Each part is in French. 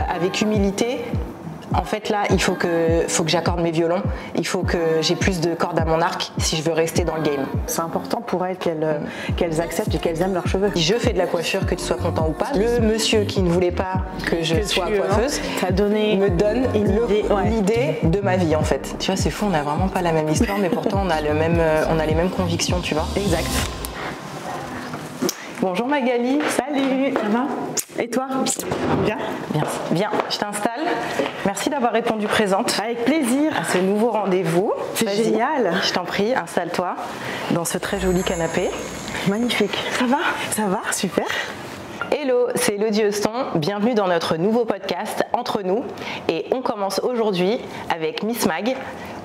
avec humilité. En fait là, il faut que j'accorde mes violons, il faut que j'ai plus de cordes à mon arc si je veux rester dans le game. C'est important pour elles qu'elles acceptent et qu'elles aiment leurs cheveux. Si je fais de la coiffure, que tu sois content ou pas, le monsieur qui ne voulait pas que je sois coiffeuse me donne l'idée de ma vie en fait. Tu vois, c'est fou, on n'a vraiment pas la même histoire, mais pourtant on a les mêmes convictions, tu vois. Exact. Bonjour Magali. Salut. Ça va? Et toi? Bien? Bien. Bien. Je t'installe. Merci d'avoir répondu présente. Avec plaisir. À ce nouveau rendez-vous. C'est génial. Je t'en prie, installe-toi dans ce très joli canapé. Magnifique. Ça va? Ça va, super. Hello, c'est Elodie Euston. Bienvenue dans notre nouveau podcast Entre nous. Et on commence aujourd'hui avec Miss Mag,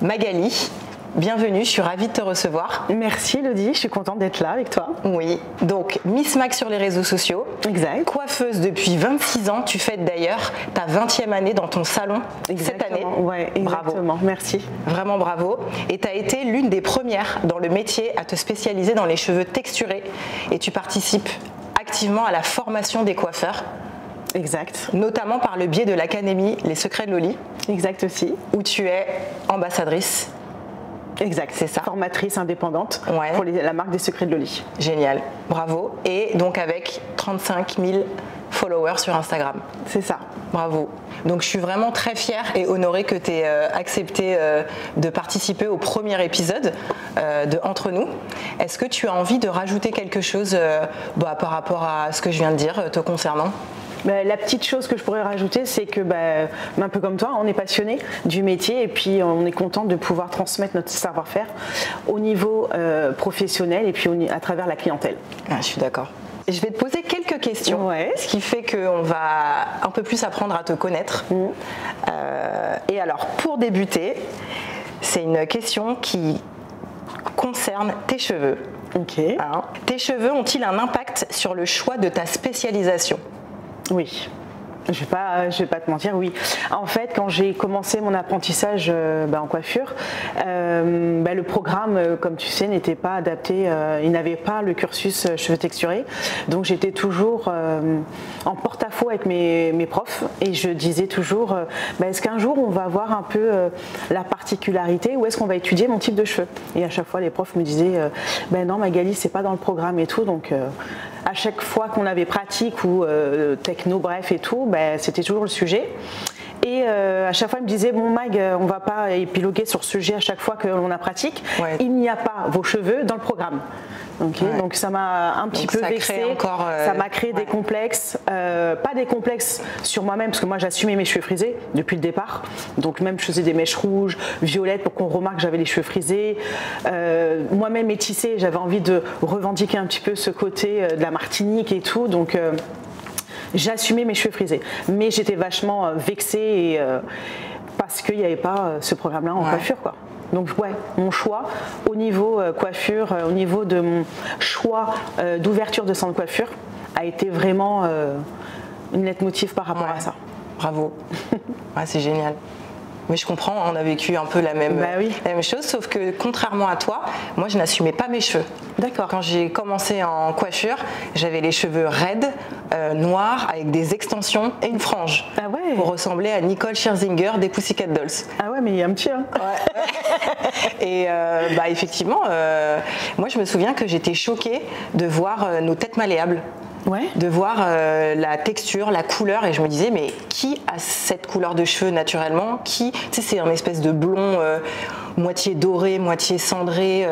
Magali. Bienvenue, je suis ravie de te recevoir. Merci Elodie, je suis contente d'être là avec toi. Oui, donc Miss Mag sur les réseaux sociaux. Exact. Coiffeuse depuis 26 ans, tu fêtes d'ailleurs ta 20e année dans ton salon cette année. Ouais, exactement, bravo. Merci. Vraiment bravo. Et tu as été l'une des premières dans le métier à te spécialiser dans les cheveux texturés. Et tu participes activement à la formation des coiffeurs. Exact. Notamment par le biais de l'académie Les Secrets de Loli. Exact aussi. Où tu es ambassadrice. Exact, c'est ça. Formatrice indépendante pour la marque des Secrets de Loli. Génial, bravo. Et donc avec 35 000 followers sur Instagram. C'est ça. Bravo. Donc je suis vraiment très fière et honorée que tu aies accepté de participer au premier épisode de Entre nous. Est-ce que tu as envie de rajouter quelque chose par rapport à ce que je viens de dire te concernant ? La petite chose que je pourrais rajouter, c'est que un peu comme toi, on est passionné du métier et puis on est content de pouvoir transmettre notre savoir-faire au niveau professionnel et puis à travers la clientèle. Ah, je suis d'accord. Je vais te poser quelques questions, ce qui fait qu'on va un peu plus apprendre à te connaître. Et alors, pour débuter, c'est une question qui concerne tes cheveux. Ok. Tes cheveux ont-ils un impact sur le choix de ta spécialisation ? Oui. Je vais pas te mentir, oui. En fait, quand j'ai commencé mon apprentissage en coiffure, le programme, comme tu sais, n'était pas adapté. Il n'avait pas le cursus cheveux texturés. Donc j'étais toujours en porte-à-faux avec mes profs et je disais toujours est-ce qu'un jour on va voir un peu la particularité ou est-ce qu'on va étudier mon type de cheveux? Et à chaque fois, les profs me disaient non, Magali, c'est pas dans le programme et tout. Donc à chaque fois qu'on avait pratique ou techno, bref et tout, c'était toujours le sujet. Et à chaque fois, il me disait bon Mag, on va pas épiloguer sur ce sujet à chaque fois que l'on a pratique. Ouais. Il n'y a pas vos cheveux dans le programme. Donc ça m'a un petit peu vexée. Ça m'a créé des complexes, pas des complexes sur moi-même parce que moi j'assumais mes cheveux frisés depuis le départ. Donc même je faisais des mèches rouges, violettes pour qu'on remarque que j'avais les cheveux frisés. Moi-même métissée, j'avais envie de revendiquer un petit peu ce côté de la Martinique et tout. Donc j'assumais mes cheveux frisés, mais j'étais vachement vexée parce qu'il n'y avait pas ce programme-là en coiffure, quoi. Donc mon choix au niveau coiffure, au niveau de mon choix d'ouverture de centre de coiffure a été vraiment une leitmotiv par rapport à ça. Bravo. C'est génial. Mais je comprends, on a vécu un peu la même chose, sauf que contrairement à toi, moi je n'assumais pas mes cheveux. D'accord. Quand j'ai commencé en coiffure, j'avais les cheveux raides, noirs, avec des extensions et une frange. Ah ouais. Pour ressembler à Nicole Scherzinger des Pussycat Dolls. Ah ouais, mais il y a un petit Et effectivement, moi je me souviens que j'étais choquée de voir nos têtes malléables. De voir la texture, la couleur, et je me disais mais qui a cette couleur de cheveux naturellement? Qui, tu sais, c'est un espèce de blond moitié doré, moitié cendré,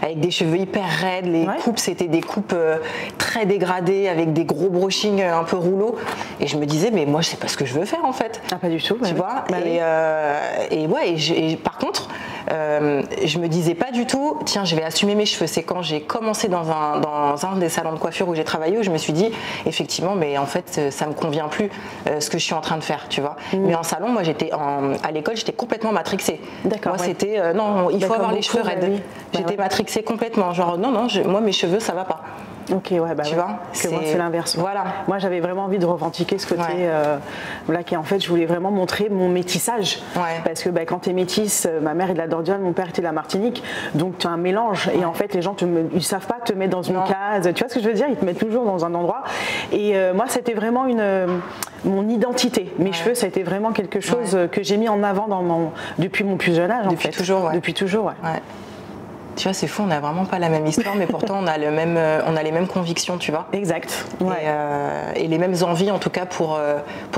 avec des cheveux hyper raides. Les coupes, c'était des coupes très dégradées, avec des gros brushings un peu rouleaux. Et je me disais mais moi je sais pas ce que je veux faire en fait. Ah pas du tout. Tu vois. Et par contre, je me disais pas du tout tiens je vais assumer mes cheveux. C'est quand j'ai commencé dans un des salons de coiffure où j'ai travaillé où je me suis dit effectivement mais en fait ça me convient plus ce que je suis en train de faire, tu vois. Mais en salon, moi à l'école j'étais complètement matrixée. D'accord. Moi c'était non, il faut avoir les cheveux raides. J'étais matrixée complètement, genre non, moi mes cheveux ça va pas. Ok, ouais, bah tu vois, moi c'est l'inverse. Voilà. Moi j'avais vraiment envie de revendiquer ce côté là qui en fait je voulais vraiment montrer mon métissage. Parce que quand t'es métisse, ma mère est de la Dordogne, mon père était de la Martinique, donc tu as un mélange et en fait les gens ils savent pas te mettre dans une case. Tu vois ce que je veux dire? Ils te mettent toujours dans un endroit. Et moi c'était vraiment mon identité. Mes cheveux, ça a été vraiment quelque chose que j'ai mis en avant depuis mon plus jeune âge. Depuis toujours, Depuis toujours, ouais. Tu vois, c'est fou, on n'a vraiment pas la même histoire, mais pourtant on a les mêmes convictions, tu vois. Exact. Et les mêmes envies, en tout cas pour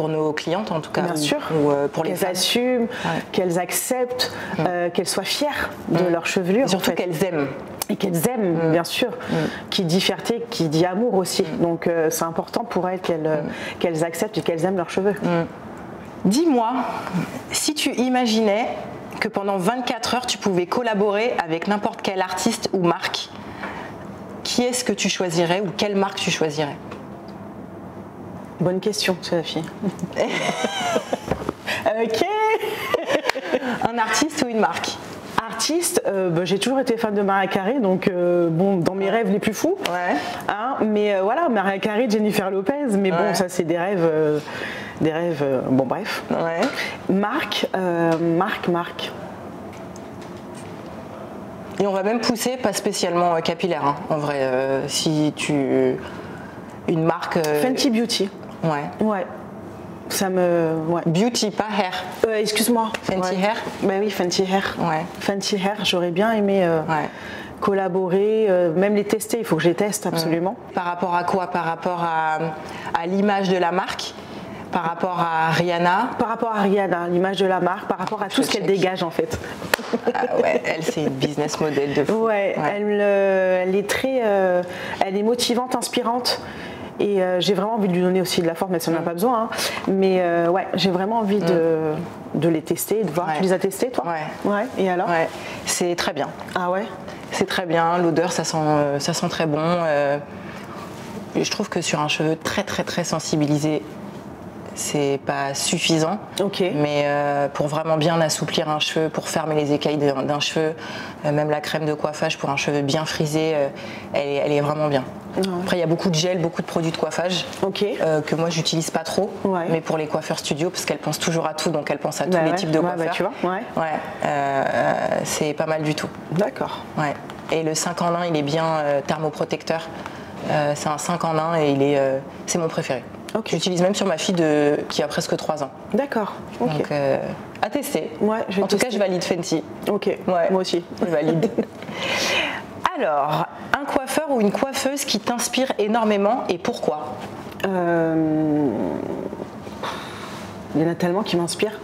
nos clientes, en tout cas. Bien sûr. Ou pour les femmes. Qu'elles assument, qu'elles acceptent, qu'elles soient fières de leur chevelure. Et surtout qu'elles aiment. Et qu'elles aiment, bien sûr. Qui dit fierté, qui dit amour aussi. Donc c'est important pour elles qu'elles acceptent et qu'elles aiment leurs cheveux. Dis-moi, si tu imaginais que pendant 24 heures, tu pouvais collaborer avec n'importe quel artiste ou marque, qui est-ce que tu choisirais ou quelle marque tu choisirais? Bonne question, Sophie. Ok. Un artiste ou une marque? Artiste, j'ai toujours été fan de Mariah Carey, donc dans mes rêves les plus fous. Mais voilà, Mariah Carey, Jennifer Lopez, mais bon, ça c'est des rêves. Bon bref. Marque. Et on va même pousser, pas spécialement capillaire, hein, en vrai. Si tu. Une marque. Fenty Beauty. Ouais. Ça me. Beauty, pas hair. Excuse-moi. Fenty Hair. Ben oui, Fenty Hair. Fenty Hair, j'aurais bien aimé collaborer, même les tester, il faut que je les teste absolument. Par rapport à quoi? Par rapport à l'image de la marque? Par rapport à Rihanna? Par rapport à Rihanna, l'image de la marque, par rapport à tout ce qu'elle dégage en fait. Elle c'est une business model de fou. Elle est très, elle est motivante, inspirante. Et j'ai vraiment envie de lui donner aussi de la force, mais ça n'en a pas besoin. Mais j'ai vraiment envie de les tester, de voir. Tu les as testés, toi? Ouais. Et alors? C'est très bien. Ah ouais? C'est très bien. L'odeur, ça sent très bon. Je trouve que sur un cheveu très très très sensibilisé, c'est pas suffisant. Mais pour vraiment bien assouplir un cheveu, pour fermer les écailles d'un cheveu, même la crème de coiffage pour un cheveu bien frisé, elle est vraiment bien. Après il y a beaucoup de gel, beaucoup de produits de coiffage que moi j'utilise pas trop, mais pour les coiffeurs studio, parce qu'elles pensent toujours à tout, donc elles pensent à tous les types de coiffeurs. Tu vois, c'est pas mal du tout. D'accord. Et le 5 en 1 il est bien thermoprotecteur. C'est un 5 en 1 et c'est mon préféré. J'utilise même sur ma fille qui a presque 3 ans. D'accord. Donc à tester. En tout cas, je valide Fenty. Moi aussi. Je valide. Alors, un coiffeur ou une coiffeuse qui t'inspire énormément et pourquoi? Il y en a tellement qui m'inspirent.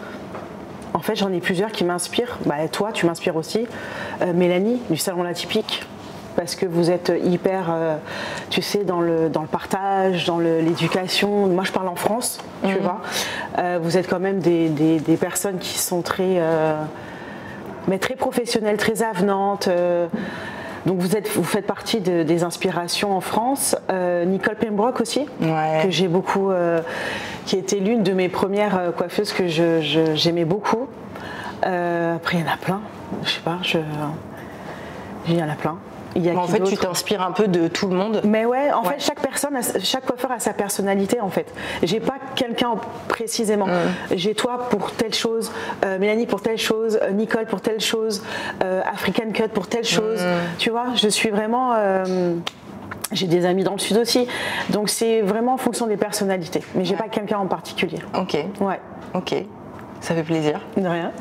En fait, j'en ai plusieurs qui m'inspirent. Toi, tu m'inspires aussi. Mélanie, du Salon La Typique. Parce que vous êtes hyper, tu sais, dans le partage, dans l'éducation. Moi, je parle en France, tu vois. Vous êtes quand même des personnes qui sont très professionnelles, très avenantes. Donc, vous faites partie des inspirations en France. Nicole Pembroke aussi, que j'ai beaucoup, qui était l'une de mes premières coiffeuses que j'aimais beaucoup. Après, il y en a plein. Je sais pas, il y en a plein. En fait, tu t'inspires un peu de tout le monde. Mais en fait, chaque coiffeur a sa personnalité en fait. J'ai pas quelqu'un précisément. J'ai toi pour telle chose, Mélanie pour telle chose, Nicole pour telle chose, African Cut pour telle chose. Tu vois, je suis vraiment. J'ai des amis dans le sud aussi, donc c'est vraiment en fonction des personnalités. Mais j'ai pas quelqu'un en particulier. Ok. Ça fait plaisir. De rien.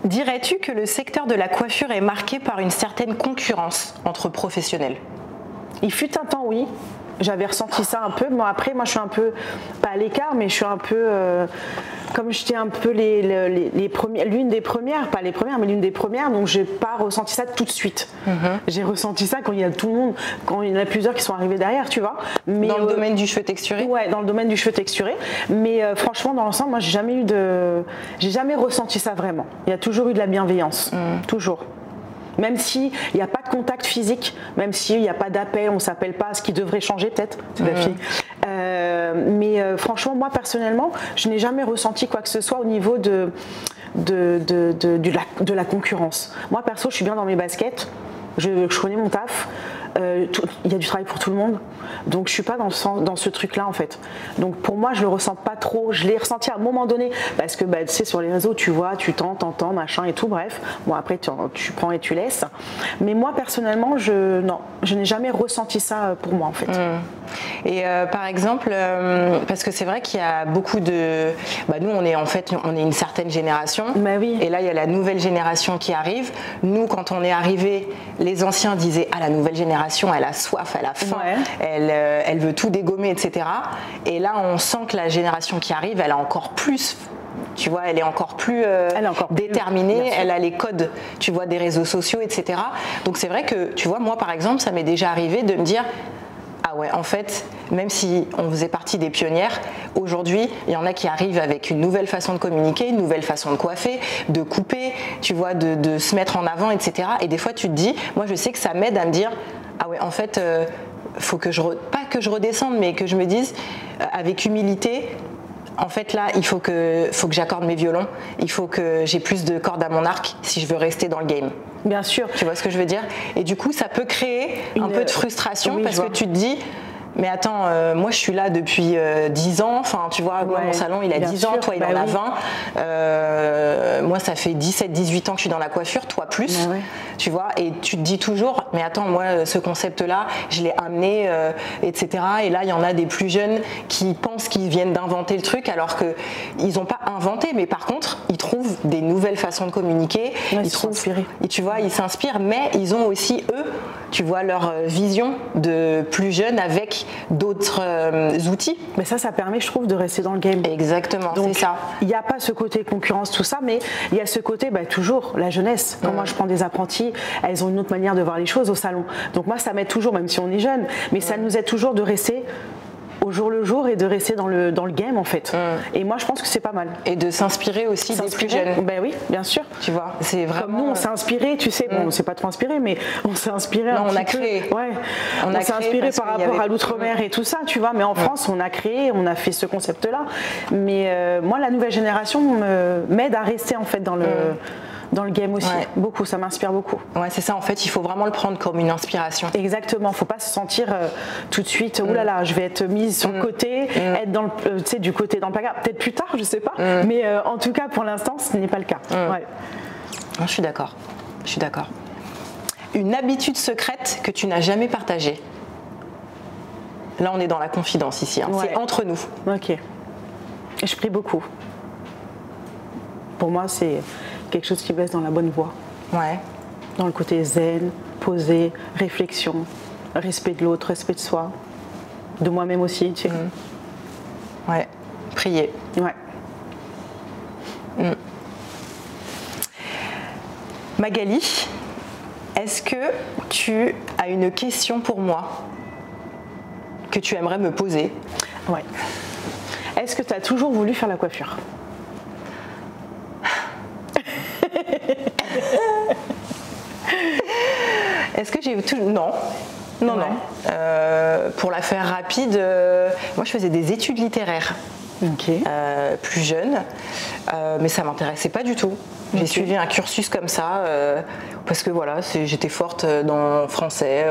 Dirais-tu que le secteur de la coiffure est marqué par une certaine concurrence entre professionnels? Il fut un temps, oui. J'avais ressenti ça un peu. Bon, après, moi, je suis un peu, pas à l'écart, mais je suis un peu, comme j'étais un peu les premières, l'une des premières, pas les premières, mais l'une des premières, donc j'ai pas ressenti ça tout de suite. J'ai ressenti ça quand il y a tout le monde, quand il y en a plusieurs qui sont arrivés derrière, tu vois. Mais, dans le domaine du cheveu texturé? Ouais, dans le domaine du cheveu texturé. Mais franchement, dans l'ensemble, moi, j'ai jamais ressenti ça vraiment. Il y a toujours eu de la bienveillance. Toujours. Même s'il n'y a pas de contact physique, même s'il n'y a pas d'appel, on ne s'appelle pas, ce qui devrait changer peut-être, c'est la fille. Mais franchement, moi personnellement, je n'ai jamais ressenti quoi que ce soit au niveau de la concurrence. Moi perso, je suis bien dans mes baskets, je connais mon taf. il y a du travail pour tout le monde. Donc je suis pas dans ce truc-là en fait. Donc pour moi, je le ressens pas trop. Je l'ai ressenti à un moment donné parce que tu sais, sur les réseaux, tu vois, tu t'entends, machin et tout. Bref, bon après tu prends et tu laisses. Mais moi personnellement, je n'ai jamais ressenti ça pour moi en fait. Et par exemple, parce que c'est vrai qu'il y a beaucoup de, nous on est une certaine génération. Oui. Et là il y a la nouvelle génération qui arrive. Nous, quand on est arrivé, les anciens disaient la nouvelle génération, elle a soif, elle a faim, elle veut tout dégommer, etc. Et là, on sent que la génération qui arrive, elle a encore plus. Tu vois, elle est encore plus déterminée, elle a les codes, tu vois, des réseaux sociaux, etc. Donc c'est vrai que, tu vois, moi par exemple, ça m'est déjà arrivé de me dire ah ouais, en fait, même si on faisait partie des pionnières, aujourd'hui, il y en a qui arrivent avec une nouvelle façon de communiquer, une nouvelle façon de coiffer, de couper, tu vois, de se mettre en avant, etc. Et des fois, tu te dis, moi je sais que ça m'aide à me dire ah ouais, en fait, faut que pas que je redescende, mais que je me dise avec humilité. En fait, là, il faut que j'accorde mes violons. Il faut que j'ai plus de cordes à mon arc si je veux rester dans le game. Bien sûr. Tu vois ce que je veux dire? Et du coup, ça peut créer un peu de frustration parce que tu te dis... Mais attends, moi je suis là depuis 10 ans, enfin tu vois, moi mon salon il a 10 ans, toi il en a 20, moi ça fait 17-18 ans que je suis dans la coiffure, toi plus, tu vois, et tu te dis toujours, mais attends, moi ce concept-là, je l'ai amené, etc. Et là il y en a des plus jeunes qui pensent qu'ils viennent d'inventer le truc alors qu'ils n'ont pas inventé, mais par contre ils trouvent des nouvelles façons de communiquer, ils s'inspirent. Tu vois, ils s'inspirent, mais ils ont aussi eux, tu vois, leur vision de plus jeunes avec d'autres outils. Mais ça permet, je trouve, de rester dans le game. Exactement, c'est ça. Il n'y a pas ce côté concurrence, tout ça, mais il y a ce côté, toujours, la jeunesse. Quand moi je prends des apprentis, elles ont une autre manière de voir les choses au salon. Donc moi ça m'aide toujours, même si on est jeune, mais ça nous aide toujours de rester au jour le jour et de rester dans le game en fait. Et moi je pense que c'est pas mal. Et de s'inspirer aussi des plus jeunes. Ben oui, bien sûr. Tu vois, c'est vraiment... Comme nous on s'est inspiré, tu sais, bon on s'est pas trop inspiré, mais on s'est inspiré on a créé. Ouais. On s'est inspiré par rapport à l'outre-mer et tout ça, tu vois, mais en France on a créé, on a fait ce concept-là. Mais moi la nouvelle génération m'aide à rester en fait dans le game aussi, beaucoup, ça m'inspire beaucoup. Ouais, c'est ça, en fait, il faut vraiment le prendre comme une inspiration. Exactement, faut pas se sentir tout de suite, oulala, je vais être mise sur le côté, être dans du côté dans le placard, peut-être plus tard, je sais pas, mais en tout cas, pour l'instant, ce n'est pas le cas. Ouais. Je suis d'accord, Une habitude secrète que tu n'as jamais partagée. Là, on est dans la confidence ici, c'est entre nous. Ok. Je prie beaucoup. Pour moi, c'est quelque chose qui me laisse dans la bonne voie. Ouais. Dans le côté zen, posé, réflexion, respect de l'autre, respect de soi, de moi-même aussi, tu sais. Ouais, prier. Ouais. Magali, est-ce que tu as une question pour moi que tu aimerais me poser? Ouais. Est-ce que tu as toujours voulu faire la coiffure? Est-ce que j'ai tout... Non. Pour la faire rapide, moi je faisais des études littéraires. Plus jeune, mais ça m'intéressait pas du tout. J'ai suivi un cursus comme ça parce que voilà, j'étais forte dans français,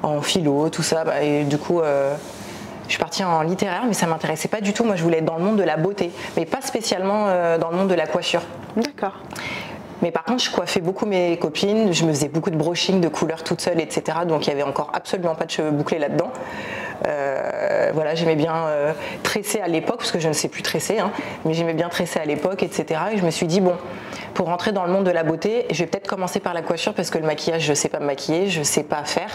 en philo, tout ça, et du coup je suis partie en littéraire, mais ça m'intéressait pas du tout. Moi je voulais être dans le monde de la beauté, mais pas spécialement dans le monde de la coiffure. D'accord. Mais par contre, je coiffais beaucoup mes copines, je me faisais beaucoup de brushing, de couleurs toute seule, etc. Donc il n'y avait encore absolument pas de cheveux bouclés là-dedans. Voilà, j'aimais bien tresser à l'époque, parce que je ne sais plus tresser, mais j'aimais bien tresser à l'époque, etc. Et je me suis dit, bon, pour rentrer dans le monde de la beauté, je vais peut-être commencer par la coiffure, parce que le maquillage, je ne sais pas me maquiller, je ne sais pas faire.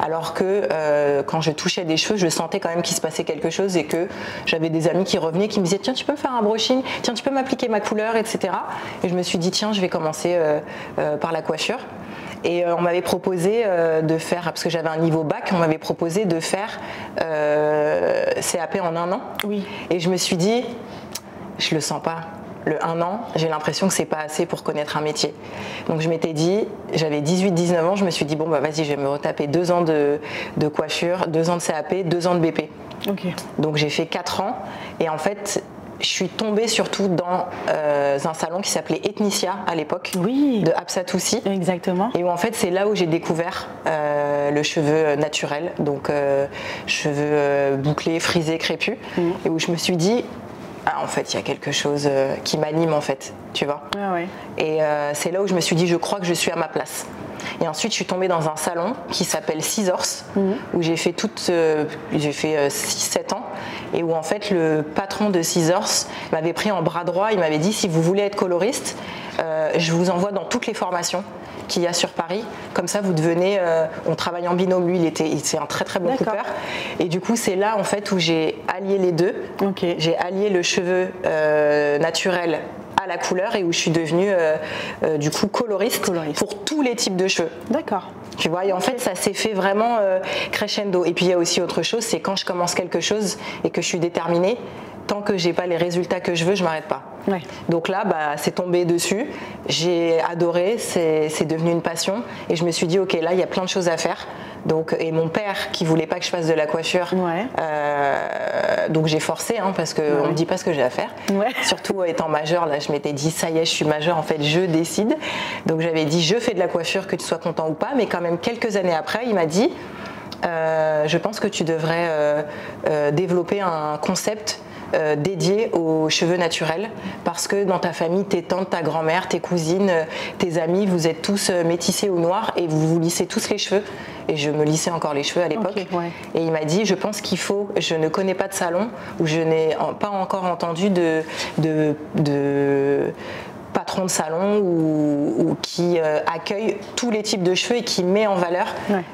Alors que quand je touchais des cheveux, je sentais quand même qu'il se passait quelque chose et que j'avais des amis qui revenaient, qui me disaient, tiens, tu peux me faire un brushing, tiens, tu peux m'appliquer ma couleur, etc. Et je me suis dit, tiens, je vais commencer par la coiffure. Et on m'avait proposé de faire, parce que j'avais un niveau bac, on m'avait proposé de faire CAP en 1 an. Oui. Et je me suis dit, je le sens pas. Le 1 an, j'ai l'impression que c'est pas assez pour connaître un métier. Donc je m'étais dit, j'avais 18-19 ans, je me suis dit, bon bah vas-y, je vais me retaper 2 ans de coiffure, 2 ans de CAP, 2 ans de BP. Okay. Donc j'ai fait 4 ans. Et en fait, je suis tombée surtout dans un salon qui s'appelait Ethnicia à l'époque, de Absatoussi. Exactement. Et où en fait c'est là où j'ai découvert le cheveu naturel, donc cheveux bouclés, frisés, crépus, et où je me suis dit en fait il y a quelque chose qui m'anime en fait, tu vois. Et c'est là où je me suis dit je crois que je suis à ma place. Et ensuite, je suis tombée dans un salon qui s'appelle Scissors, où j'ai fait 6-7 ans, et où en fait le patron de Scissors m'avait pris en bras droit. Il m'avait dit si vous voulez être coloriste, je vous envoie dans toutes les formations qu'il y a sur Paris. Comme ça, vous devenez. On travaille en binôme. Lui, c'est un très très bon couper. Et du coup, c'est là en fait où j'ai allié les deux. J'ai allié le cheveu naturel à la couleur et où je suis devenue du coup coloriste pour tous les types de cheveux. D'accord. Tu vois, et en fait ça s'est fait vraiment crescendo. Et puis il y a aussi autre chose, c'est quand je commence quelque chose et que je suis déterminée, tant que j'ai pas les résultats que je veux, je m'arrête pas. Donc là, c'est tombé dessus, j'ai adoré, c'est devenu une passion et je me suis dit ok, là il y a plein de choses à faire. Donc, et mon père qui voulait pas que je fasse de la coiffure, donc j'ai forcé parce qu'on me dit pas ce que j'ai à faire. Surtout étant majeure, là je m'étais dit ça y est, je suis majeure, en fait je décide. Donc j'avais dit je fais de la coiffure, que tu sois content ou pas, mais quand même quelques années après il m'a dit je pense que tu devrais développer un concept dédié aux cheveux naturels, parce que dans ta famille, tes tantes, ta grand-mère, tes cousines, tes amis, vous êtes tous métissés au noir et vous vous lissez tous les cheveux. Et je me lissais encore les cheveux à l'époque. Et il m'a dit, je pense qu'il faut, je ne connais pas de salon où je n'ai pas encore entendu de patron de salon ou qui accueille tous les types de cheveux et qui met en valeur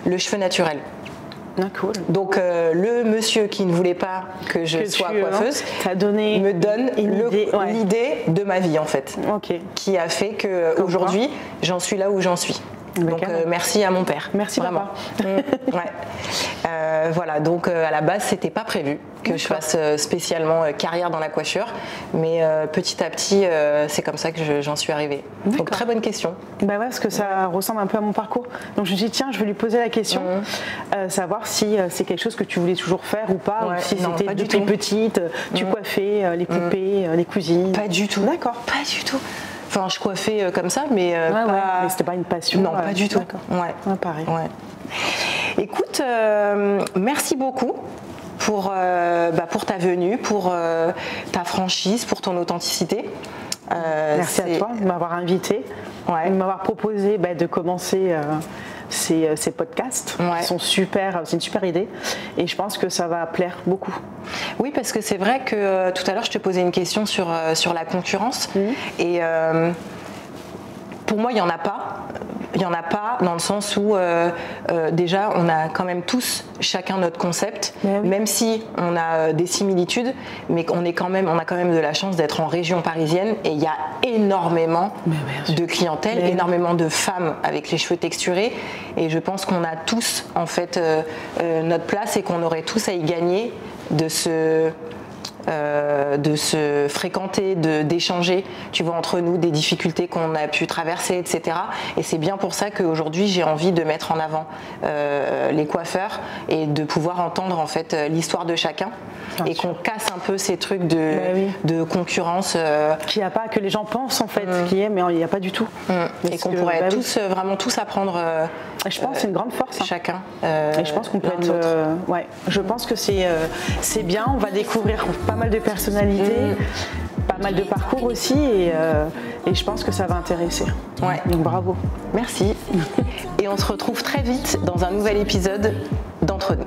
le cheveu naturel. Cool. Donc le monsieur qui ne voulait pas que je sois coiffeuse me donne l'idée de ma vie en fait, qui a fait que aujourd'hui j'en suis là où j'en suis. Donc merci à mon père. Merci vraiment. Voilà, donc à la base c'était pas prévu que je fasse spécialement carrière dans la coiffure, mais petit à petit c'est comme ça que j'en suis arrivée. Donc très bonne question. Parce que ça ressemble un peu à mon parcours. Donc je me suis dit tiens, je vais lui poser la question, savoir si c'est quelque chose que tu voulais toujours faire ou pas, ou si c'était depuis petite, tu coiffais les poupées, les cousines. Pas du tout. D'accord. Pas du tout. Enfin, je coiffais comme ça, mais mais c'était pas une passion. Non, pas du tout. Pareil. Écoute, merci beaucoup pour ta venue, pour ta franchise, pour ton authenticité. Merci à toi de m'avoir invitée, de m'avoir proposé de commencer ces podcasts. Qui sont super, c'est une super idée et je pense que ça va plaire beaucoup. Oui, parce que c'est vrai que tout à l'heure je te posais une question sur la concurrence et pour moi il n'y en a pas. Il n'y en a pas dans le sens où déjà on a quand même tous chacun notre concept, même si on a des similitudes, mais on a quand même de la chance d'être en région parisienne et il y a énormément de clientèle, énormément de femmes avec les cheveux texturés et je pense qu'on a tous en fait notre place et qu'on aurait tous à y gagner de se fréquenter, d'échanger, tu vois, entre nous, des difficultés qu'on a pu traverser, etc. Et c'est bien pour ça qu'aujourd'hui j'ai envie de mettre en avant les coiffeurs et de pouvoir entendre en fait l'histoire de chacun et qu'on casse un peu ces trucs de concurrence qu'il n'y a pas, que les gens pensent en fait qu'il y a, mais il n'y a pas du tout. Et qu'on pourrait vraiment tous apprendre. Je pense que c'est une grande force. Chacun. Et je pense qu'on peut être. Je pense que c'est bien. On va découvrir pas mal de personnalités, pas mal de parcours aussi, et je pense que ça va intéresser. Donc bravo. Merci. Et on se retrouve très vite dans un nouvel épisode d'Entre nous.